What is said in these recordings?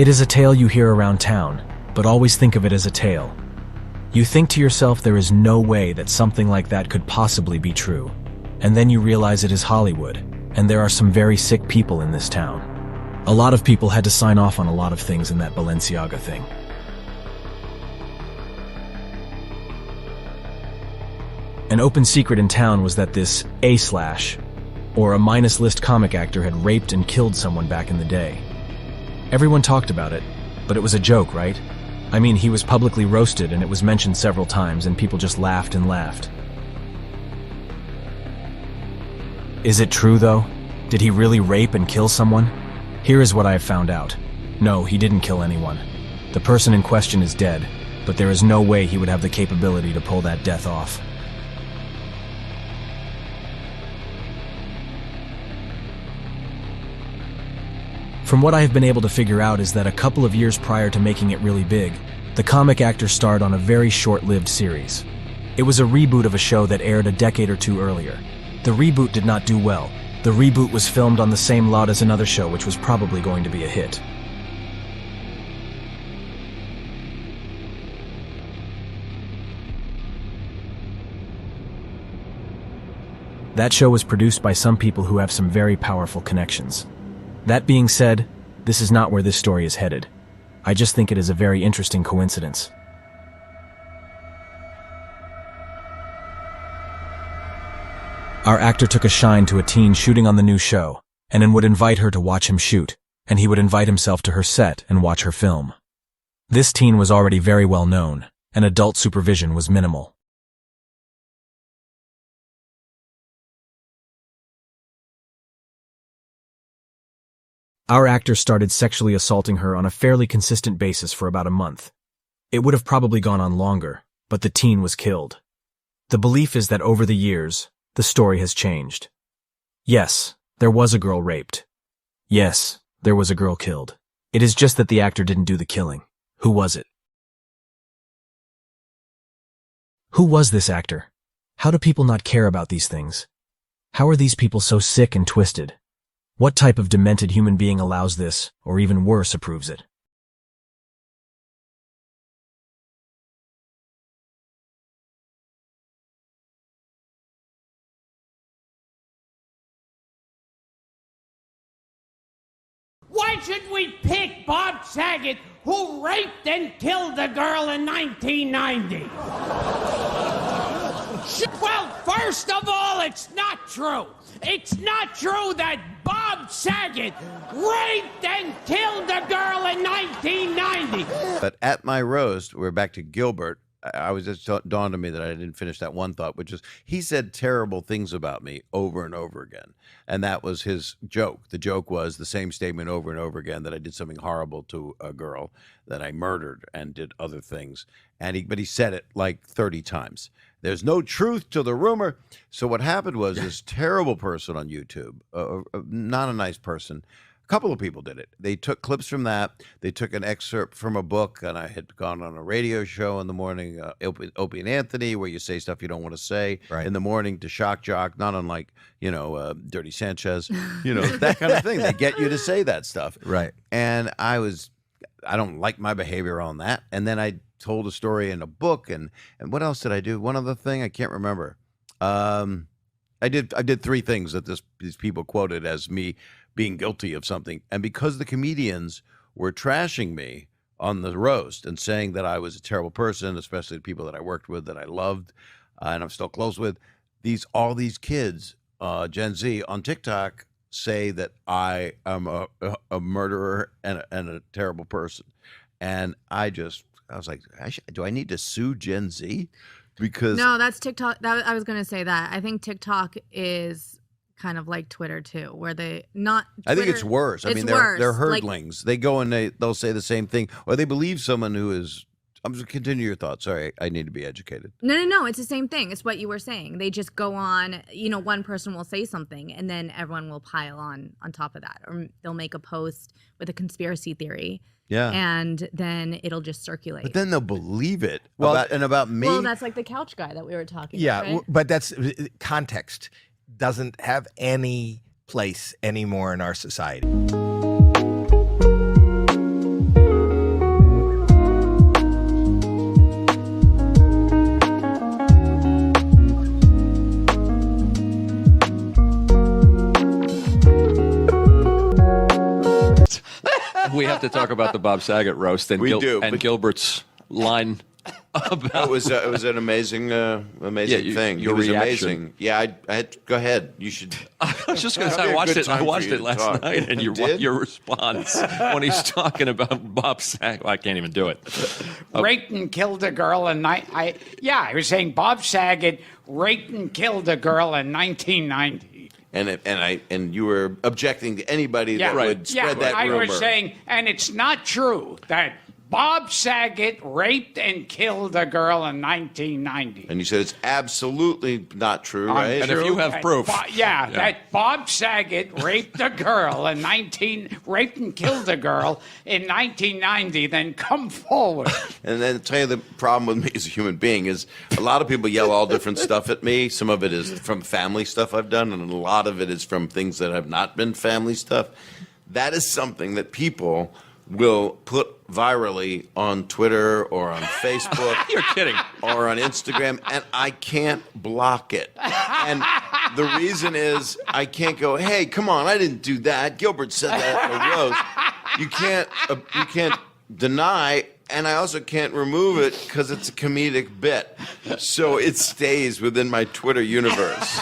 It is a tale you hear around town, but always think of it as a tale. You think to yourself there is no way that something like that could possibly be true. And then you realize it is Hollywood, and there are some very sick people in this town. A lot of people had to sign off on a lot of things in that Balenciaga thing. An open secret in town was that this A/, or a minus-list comic actor, had raped and killed someone back in the day. Everyone talked about it, but it was a joke, right? I mean, he was publicly roasted and it was mentioned several times and people just laughed and laughed. Is it true, though? Did he really rape and kill someone? Here is what I have found out. No, he didn't kill anyone. The person in question is dead, but there is no way he would have the capability to pull that death off. From what I have been able to figure out is that a couple of years prior to making it really big, the comic actor starred on a very short-lived series. It was a reboot of a show that aired a decade or two earlier. The reboot did not do well. The reboot was filmed on the same lot as another show, which was probably going to be a hit. That show was produced by some people who have some very powerful connections. That being said, this is not where this story is headed. I just think it is a very interesting coincidence. Our actor took a shine to a teen shooting on the new show, and then would invite her to watch him shoot, and he would invite himself to her set and watch her film. This teen was already very well known, and adult supervision was minimal. Our actor started sexually assaulting her on a fairly consistent basis for about a month. It would have probably gone on longer, but the teen was killed. The belief is that over the years, the story has changed. Yes, there was a girl raped. Yes, there was a girl killed. It is just that the actor didn't do the killing. Who was it? Who was this actor? How do people not care about these things? How are these people so sick and twisted? What type of demented human being allows this, or even worse, approves it? Why should we pick Bob Saget, who raped and killed a girl in 1990? Well, first of all, it's not true. It's not true that Bob Saget raped and killed a girl in 1990. But at my roast, we're back to Gilbert. I was just dawned on me that I didn't finish that one thought, which is he said terrible things about me over and over again. And that was his joke. The joke was the same statement over and over again, that I did something horrible to a girl, that I murdered and did other things. But he said it like 30 times. There's no truth to the rumor. So what happened was this terrible person on YouTube, not a nice person. A couple of people did it. They took clips from that. They took an excerpt from a book, and I had gone on a radio show in the morning, Opie and Anthony, where you say stuff you don't want to say in the morning to shock jock, not unlike, Dirty Sanchez, that kind of thing. They get you to say that stuff. Right. And I don't like my behavior on that. And then I told a story in a book, and what else did I do? One other thing I can't remember. I did three things that these people quoted as me being guilty of something, and because the comedians were trashing me on the roast and saying that I was a terrible person, especially the people that I worked with that I loved and I'm still close with, all these kids, Gen Z on TikTok, say that I am a murderer and a terrible person, and I was like, do I need to sue Gen Z? Because no, that's TikTok. I was going to say that. I think TikTok is kind of like Twitter too, where they not. Twitter, I think it's worse. I mean, they're herdlings. They go and they'll say the same thing, or they believe someone who is. I'm just continue your thoughts. Sorry, I need to be educated. No. It's the same thing. It's what you were saying. They just go on. One person will say something, and then everyone will pile on top of that, or they'll make a post with a conspiracy theory. Yeah. And then it'll just circulate. But then they'll believe it. About me. Well, that's like the couch guy that we were talking about. Yeah, right? but that's context doesn't have any place anymore in our society. have to talk about the Bob Saget roast and, We do, and but- Gilbert's line about. It was an amazing, amazing thing. your It was reaction. amazing. Yeah, I had. Go ahead. You should. I was just going to say, That'd I be a watched good it. I time for watched you it to last talk. night, and You did? your response when he's talking about Bob Saget. Well, I can't even do it. Raped and killed a girl I was saying Bob Saget raped and killed a girl in 1990. And you were objecting to anybody that Right. would spread that I rumor. was saying, and it's not true that Bob Saget raped and killed a girl in 1990. And you said it's absolutely not true, right? And if you have proof. That Bob Saget raped a girl raped and killed a girl in 1990, then come forward. And then tell you the problem with me as a human being is a lot of people yell all different stuff at me. Some of it is from family stuff I've done, and a lot of it is from things that have not been family stuff. That is something that people will put virally on Twitter or on Facebook. You're kidding. Or on Instagram, and I can't block it. And the reason is I can't go, hey, come on, I didn't do that. Gilbert said that in a roast. You can't deny, and I also can't remove it because it's a comedic bit. So it stays within my Twitter universe.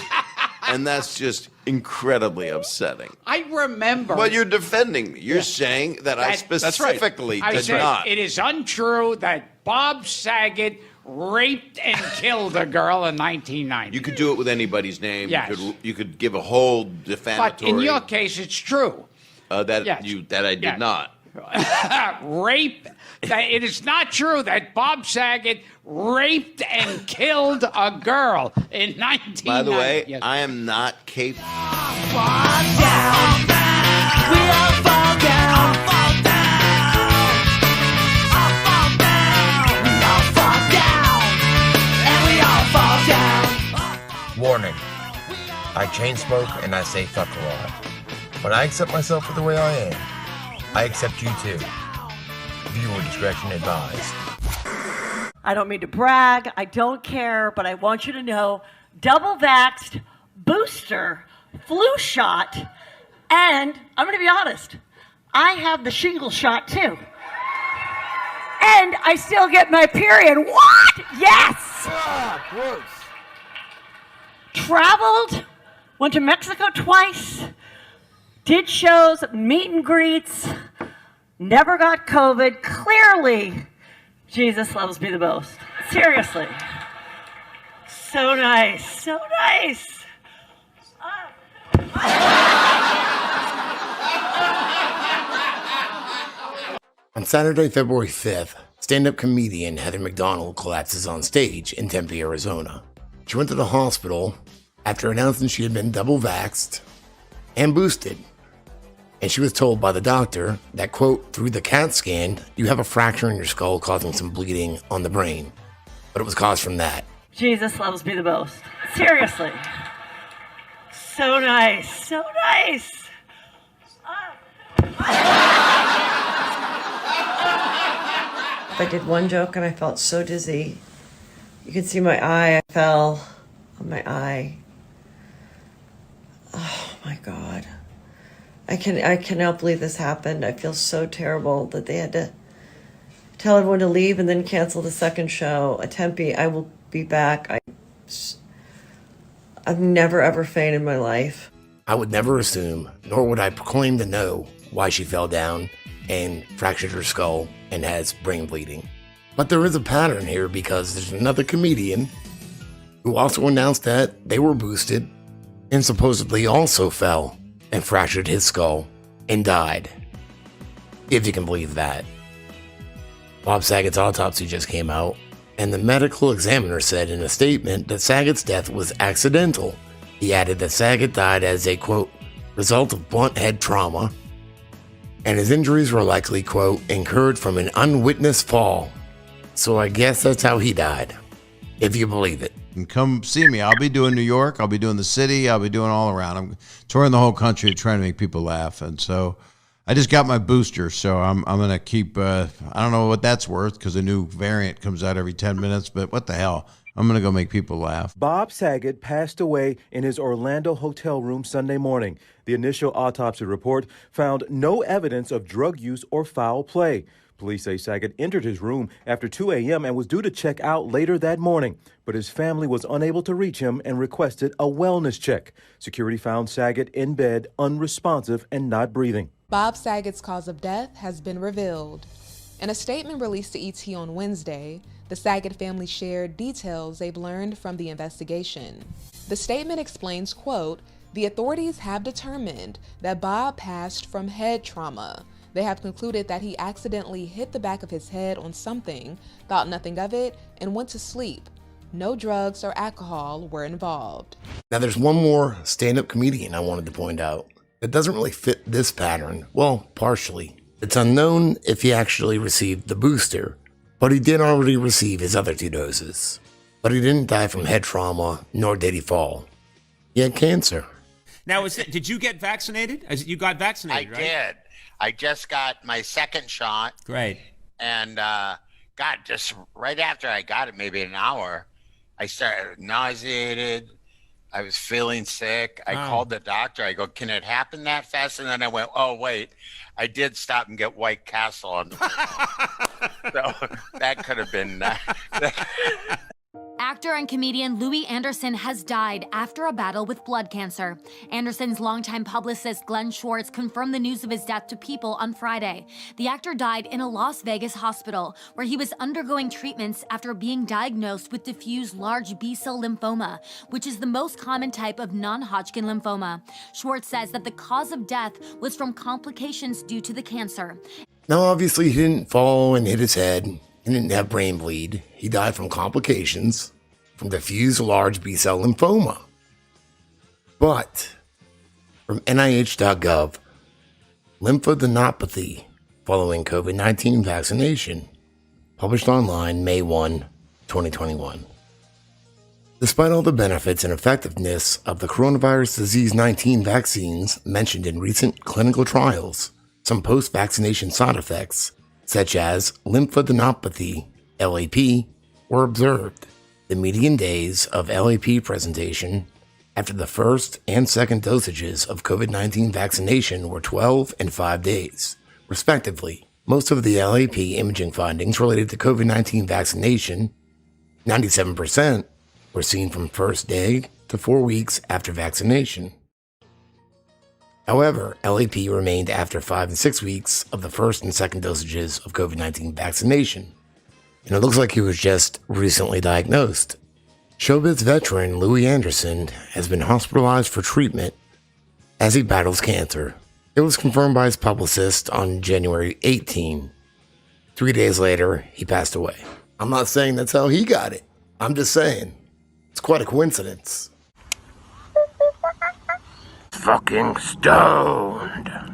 And that's just incredibly upsetting. I remember. But you're defending me. You're saying that I specifically I did said not. it is untrue that Bob Saget raped and killed a girl in 1990. You could do it with anybody's name. Yes. You could give a whole defamatory. But in your case, it's true. that Yes. that I did Yes. not. Rape. It is not true that Bob Saget raped and killed a girl in 1990. By the way, Yes. I am not capable. Warning. I chain smoke and I say fuck a lot. But I accept myself for the way I am. I accept you too. Viewer discretion advised. I don't mean to brag, I don't care, but I want you to know, double vaxxed, booster, flu shot, and I'm going to be honest, I have the shingle shot too. And I still get my period. What? Yes! Gross. Traveled, went to Mexico twice, did shows, meet and greets, never got COVID. Clearly, Jesus loves me the most. Seriously. So nice. So nice. On Saturday, February 5th, stand-up comedian Heather McDonald collapses on stage in Tempe, Arizona. She went to the hospital after announcing she had been double vaxxed and boosted. And she was told by the doctor that, quote, through the CAT scan, you have a fracture in your skull causing some bleeding on the brain. But it was caused from that. Jesus loves me the most. Seriously. So nice. So nice. I did one joke and I felt so dizzy. You could see my eye. I fell on my eye. Oh my God. I cannot believe this happened. I feel so terrible that they had to tell everyone to leave and then cancel the second show at Tempe. I will be back. I've never ever fainted in my life. I would never assume, nor would I proclaim to know why she fell down and fractured her skull and has brain bleeding. But there is a pattern here because there's another comedian who also announced that they were boosted and supposedly also fell and fractured his skull and died. If you can believe that. Bob Saget's autopsy just came out, and the medical examiner said in a statement that Saget's death was accidental. He added that Saget died as a, quote, result of blunt head trauma, and his injuries were likely, quote, incurred from an unwitnessed fall. So I guess that's how he died, if you believe it. And come see me. I'll be doing New York. I'll be doing the city. I'll be doing all around. I'm touring the whole country trying to make people laugh. And so I just got my booster. So I'm going to keep, I don't know what that's worth because a new variant comes out every 10 minutes, but what the hell? I'm going to go make people laugh. Bob Saget passed away in his Orlando hotel room Sunday morning. The initial autopsy report found no evidence of drug use or foul play. Police say Saget entered his room after 2 a.m. and was due to check out later that morning, but his family was unable to reach him and requested a wellness check. Security found Saget in bed, unresponsive and not breathing. Bob Saget's cause of death has been revealed. In a statement released to ET on Wednesday, the Saget family shared details they've learned from the investigation. The statement explains, quote, "The authorities have determined that Bob passed from head trauma. They have concluded that he accidentally hit the back of his head on something, thought nothing of it, and went to sleep. No drugs or alcohol were involved." Now there's one more stand-up comedian I wanted to point out. It doesn't really fit this pattern. Well, partially. It's unknown if he actually received the booster, but he did already receive his other 2 doses. But he didn't die from head trauma, nor did he fall. He had cancer. Now, did you get vaccinated? You got vaccinated, right? I did. I just got my second shot. Great. And God, just right after I got it, maybe an hour, I started nauseated. I was feeling sick. I called the doctor. I go, "Can it happen that fast?" And then I went, "Oh, wait, I did stop and get White Castle on the so that could have been Actor and comedian Louis Anderson has died after a battle with blood cancer. Anderson's longtime publicist Glenn Schwartz confirmed the news of his death to People on Friday. The actor died in a Las Vegas hospital where he was undergoing treatments after being diagnosed with diffuse large B-cell lymphoma, which is the most common type of non-Hodgkin lymphoma. Schwartz says that the cause of death was from complications due to the cancer. Now obviously he didn't fall and hit his head. He didn't have brain bleed. He died from complications from diffuse large B-cell lymphoma. But from NIH.gov, lymphadenopathy following COVID-19 vaccination, published online May 1, 2021. Despite all the benefits and effectiveness of the coronavirus disease 19 vaccines mentioned in recent clinical trials, some post-vaccination side effects, such as lymphadenopathy, LAP, were observed. The median days of LAP presentation after the first and second dosages of COVID-19 vaccination were 12 and 5 days, respectively. Most of the LAP imaging findings related to COVID-19 vaccination, 97%, were seen from first day to 4 weeks after vaccination. However, LAP remained after 5 and 6 weeks of the first and second dosages of COVID-19 vaccination, and it looks like he was just recently diagnosed. Showbiz veteran Louis Anderson has been hospitalized for treatment as he battles cancer. It was confirmed by his publicist on January 18. 3 days later, he passed away. I'm not saying that's how he got it. I'm just saying, it's quite a coincidence. Fucking stoned.